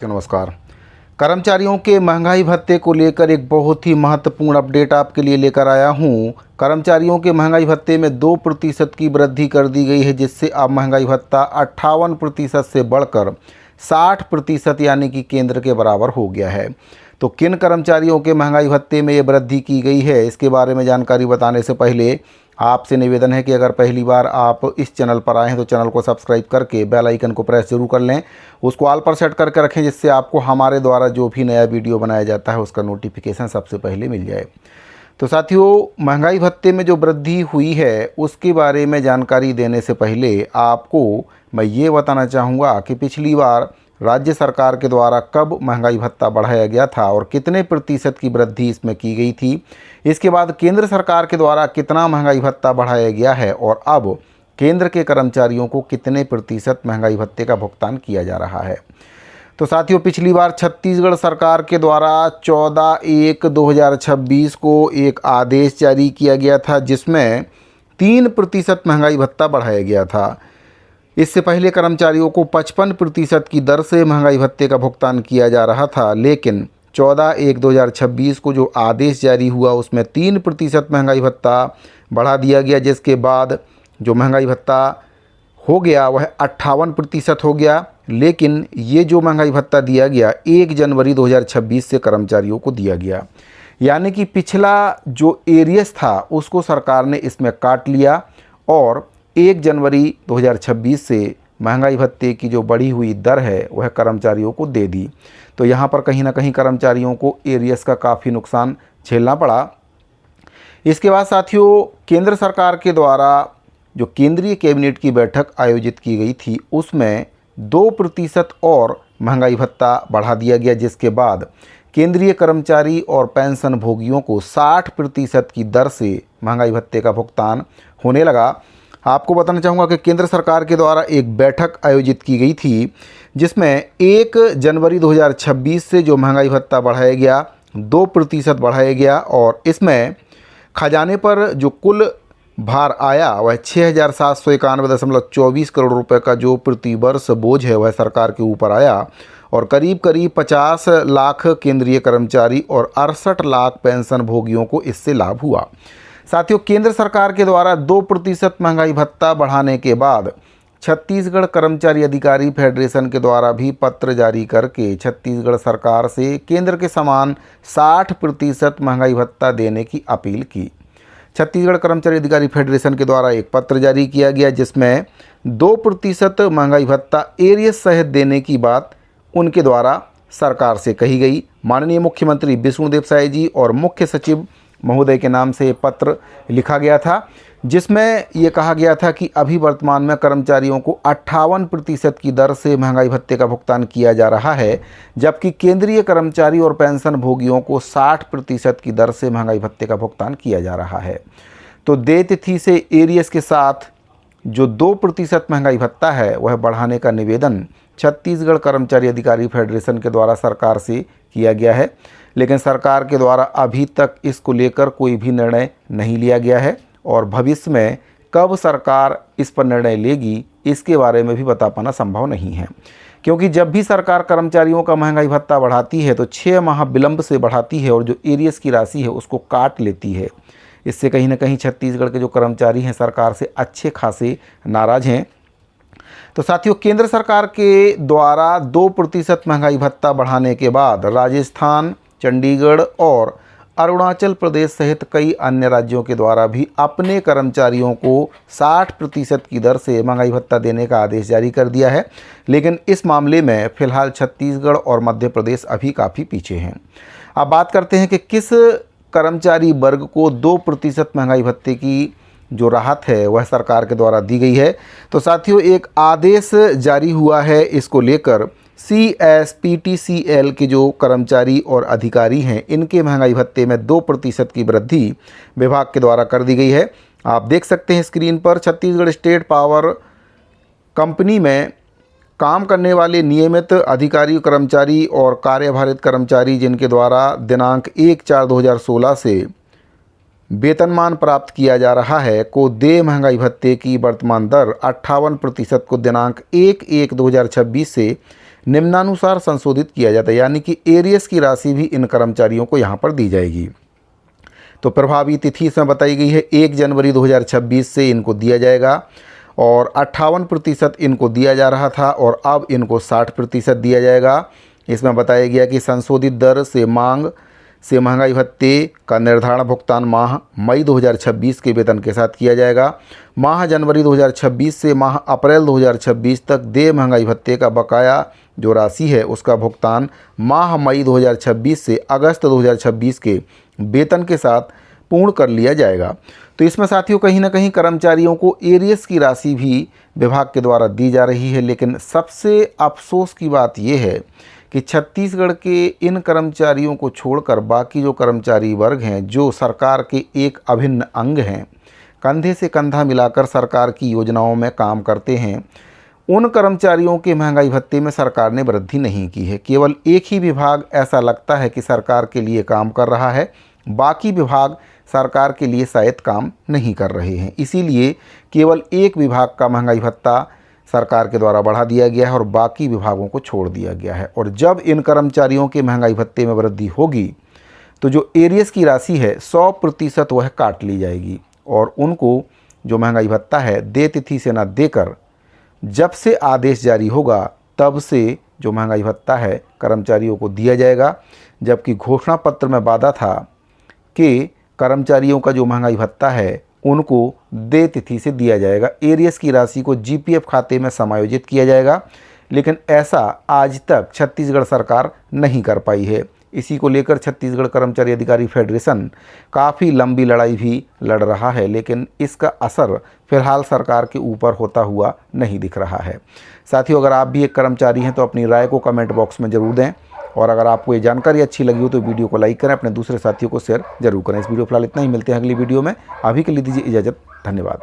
नमस्कार। कर्मचारियों के महंगाई भत्ते को लेकर एक बहुत ही महत्वपूर्ण अपडेट आपके लिए लेकर आया हूं। कर्मचारियों के महंगाई भत्ते में 2% की वृद्धि कर दी गई है, जिससे अब महंगाई भत्ता 58% से बढ़कर 60% यानी कि केंद्र के बराबर हो गया है। तो किन कर्मचारियों के महंगाई भत्ते में ये वृद्धि की गई है, इसके बारे में जानकारी बताने से पहले आपसे निवेदन है कि अगर पहली बार आप इस चैनल पर आए हैं तो चैनल को सब्सक्राइब करके बेल आइकन को प्रेस जरूर कर लें, उसको ऑल पर सेट करके रखें, जिससे आपको हमारे द्वारा जो भी नया वीडियो बनाया जाता है उसका नोटिफिकेशन सबसे पहले मिल जाए। तो साथियों, महंगाई भत्ते में जो वृद्धि हुई है उसके बारे में जानकारी देने से पहले आपको मैं ये बताना चाहूँगा कि पिछली बार राज्य सरकार के द्वारा कब महंगाई भत्ता बढ़ाया गया था और कितने प्रतिशत की वृद्धि इसमें की गई थी। इसके बाद केंद्र सरकार के द्वारा कितना महंगाई भत्ता बढ़ाया गया है और अब केंद्र के कर्मचारियों को कितने प्रतिशत महंगाई भत्ते का भुगतान किया जा रहा है। तो साथियों, पिछली बार छत्तीसगढ़ सरकार के द्वारा 14/1/2026 को एक आदेश जारी किया गया था, जिसमें 3% महंगाई भत्ता बढ़ाया गया था। इससे पहले कर्मचारियों को 55% की दर से महंगाई भत्ते का भुगतान किया जा रहा था, लेकिन 14/1/2026 को जो आदेश जारी हुआ उसमें 3% महंगाई भत्ता बढ़ा दिया गया, जिसके बाद जो महंगाई भत्ता हो गया वह 58% हो गया। लेकिन ये जो महंगाई भत्ता दिया गया 1 जनवरी 2026 से कर्मचारियों को दिया गया, यानी कि पिछला जो एरियस था उसको सरकार ने इसमें काट लिया और 1 जनवरी 2026 से महंगाई भत्ते की जो बढ़ी हुई दर है वह कर्मचारियों को दे दी। तो यहाँ पर कहीं ना कहीं कर्मचारियों को एरियस का काफ़ी नुकसान झेलना पड़ा। इसके बाद साथियों, केंद्र सरकार के द्वारा जो केंद्रीय कैबिनेट की बैठक आयोजित की गई थी उसमें 2% और महंगाई भत्ता बढ़ा दिया गया, जिसके बाद केंद्रीय कर्मचारी और पेंशन भोगियों को 60% की दर से महंगाई भत्ते का भुगतान होने लगा। आपको बताना चाहूँगा कि केंद्र सरकार के द्वारा एक बैठक आयोजित की गई थी, जिसमें 1 जनवरी 2026 से जो महंगाई भत्ता बढ़ाया गया 2% बढ़ाया गया और इसमें खजाने पर जो कुल भार आया वह 6,791.24 करोड़ रुपए का जो प्रतिवर्ष बोझ है वह सरकार के ऊपर आया और करीब 50 लाख केंद्रीय कर्मचारी और 68 लाख पेंशन भोगियों को इससे लाभ हुआ। साथियों, केंद्र सरकार के द्वारा 2% महंगाई भत्ता बढ़ाने के बाद छत्तीसगढ़ कर्मचारी अधिकारी फेडरेशन के द्वारा भी पत्र जारी करके छत्तीसगढ़ सरकार से केंद्र के समान 60% महंगाई भत्ता देने की अपील की। छत्तीसगढ़ कर्मचारी अधिकारी फेडरेशन के द्वारा एक पत्र जारी किया गया, जिसमें 2% महंगाई भत्ता एरियस सहित देने की बात उनके द्वारा सरकार से कही गई। माननीय मुख्यमंत्री विष्णुदेव साय जी और मुख्य सचिव महोदय के नाम से पत्र लिखा गया था, जिसमें ये कहा गया था कि अभी वर्तमान में कर्मचारियों को 58% की दर से महंगाई भत्ते का भुगतान किया जा रहा है, जबकि केंद्रीय कर्मचारी और पेंशन भोगियों को 60% की दर से महंगाई भत्ते का भुगतान किया जा रहा है। तो देय तिथि से एरियस के साथ जो 2% महंगाई भत्ता है वह बढ़ाने का निवेदन छत्तीसगढ़ कर्मचारी अधिकारी फेडरेशन के द्वारा सरकार से किया गया है, लेकिन सरकार के द्वारा अभी तक इसको लेकर कोई भी निर्णय नहीं लिया गया है और भविष्य में कब सरकार इस पर निर्णय लेगी इसके बारे में भी बता पाना संभव नहीं है, क्योंकि जब भी सरकार कर्मचारियों का महंगाई भत्ता बढ़ाती है तो 6 माह विलंब से बढ़ाती है और जो एरियस की राशि है उसको काट लेती है। इससे कहीं ना कहीं छत्तीसगढ़ के जो कर्मचारी हैं सरकार से अच्छे खासे नाराज़ हैं। तो साथियों, केंद्र सरकार के द्वारा 2% महंगाई भत्ता बढ़ाने के बाद राजस्थान, चंडीगढ़ और अरुणाचल प्रदेश सहित कई अन्य राज्यों के द्वारा भी अपने कर्मचारियों को 60% की दर से महंगाई भत्ता देने का आदेश जारी कर दिया है, लेकिन इस मामले में फ़िलहाल छत्तीसगढ़ और मध्य प्रदेश अभी काफ़ी पीछे हैं। अब बात करते हैं कि किस कर्मचारी वर्ग को 2% महंगाई भत्ते की जो राहत है वह सरकार के द्वारा दी गई है। तो साथियों, एक आदेश जारी हुआ है, इसको लेकर CSPTCL के जो कर्मचारी और अधिकारी हैं इनके महंगाई भत्ते में 2% की वृद्धि विभाग के द्वारा कर दी गई है। आप देख सकते हैं स्क्रीन पर, छत्तीसगढ़ स्टेट पावर कंपनी में काम करने वाले नियमित अधिकारी, कर्मचारी और कार्यभारित कर्मचारी जिनके द्वारा दिनांक 1/4/2016 से वेतनमान प्राप्त किया जा रहा है को देय महंगाई भत्ते की वर्तमान दर 58% को दिनांक 1/1/2026 से निम्नानुसार संशोधित किया जाता है, यानी कि एरियर्स की राशि भी इन कर्मचारियों को यहाँ पर दी जाएगी। तो प्रभावी तिथि इसमें बताई गई है 1 जनवरी 2026 से इनको दिया जाएगा और 58% इनको दिया जा रहा था और अब इनको 60% दिया जाएगा। इसमें बताया गया कि संशोधित दर से मांग से महंगाई भत्ते का निर्धारण भुगतान माह मई 2026 के वेतन के साथ किया जाएगा। माह जनवरी 2026 से माह अप्रैल 2026 तक देय महंगाई भत्ते का बकाया जो राशि है उसका भुगतान माह मई 2026 से अगस्त 2026 के वेतन के साथ पूर्ण कर लिया जाएगा। तो इसमें साथियों कहीं ना कहीं कर्मचारियों को एरियर्स की राशि भी विभाग के द्वारा दी जा रही है, लेकिन सबसे अफसोस की बात यह है कि छत्तीसगढ़ के इन कर्मचारियों को छोड़कर बाकी जो कर्मचारी वर्ग हैं जो सरकार के एक अभिन्न अंग हैं, कंधे से कंधा मिलाकर सरकार की योजनाओं में काम करते हैं, उन कर्मचारियों के महंगाई भत्ते में सरकार ने वृद्धि नहीं की है। केवल एक ही विभाग ऐसा लगता है कि सरकार के लिए काम कर रहा है, बाकी विभाग सरकार के लिए शायद काम नहीं कर रहे हैं। इसीलिए केवल एक विभाग का महंगाई भत्ता सरकार के द्वारा बढ़ा दिया गया है और बाकी विभागों को छोड़ दिया गया है। और जब इन कर्मचारियों के महंगाई भत्ते में वृद्धि होगी तो जो एरियर्स की राशि है 100% वह काट ली जाएगी और उनको जो महंगाई भत्ता है देय तिथि से न देकर जब से आदेश जारी होगा तब से जो महंगाई भत्ता है कर्मचारियों को दिया जाएगा। जबकि घोषणा पत्र में वादा था कि कर्मचारियों का जो महंगाई भत्ता है उनको देय तिथि से दिया जाएगा, एरियर्स की राशि को जीपीएफ खाते में समायोजित किया जाएगा, लेकिन ऐसा आज तक छत्तीसगढ़ सरकार नहीं कर पाई है। इसी को लेकर छत्तीसगढ़ कर्मचारी अधिकारी फेडरेशन काफ़ी लंबी लड़ाई भी लड़ रहा है, लेकिन इसका असर फिलहाल सरकार के ऊपर होता हुआ नहीं दिख रहा है। साथियों, अगर आप भी एक कर्मचारी हैं तो अपनी राय को कमेंट बॉक्स में ज़रूर दें और अगर आपको ये जानकारी अच्छी लगी हो तो वीडियो को लाइक करें, अपने दूसरे साथियों को शेयर जरूर करें। इस वीडियो फिलहाल इतना ही, मिलते हैं अगली वीडियो में। अभी के लिए दीजिए इजाज़त, धन्यवाद।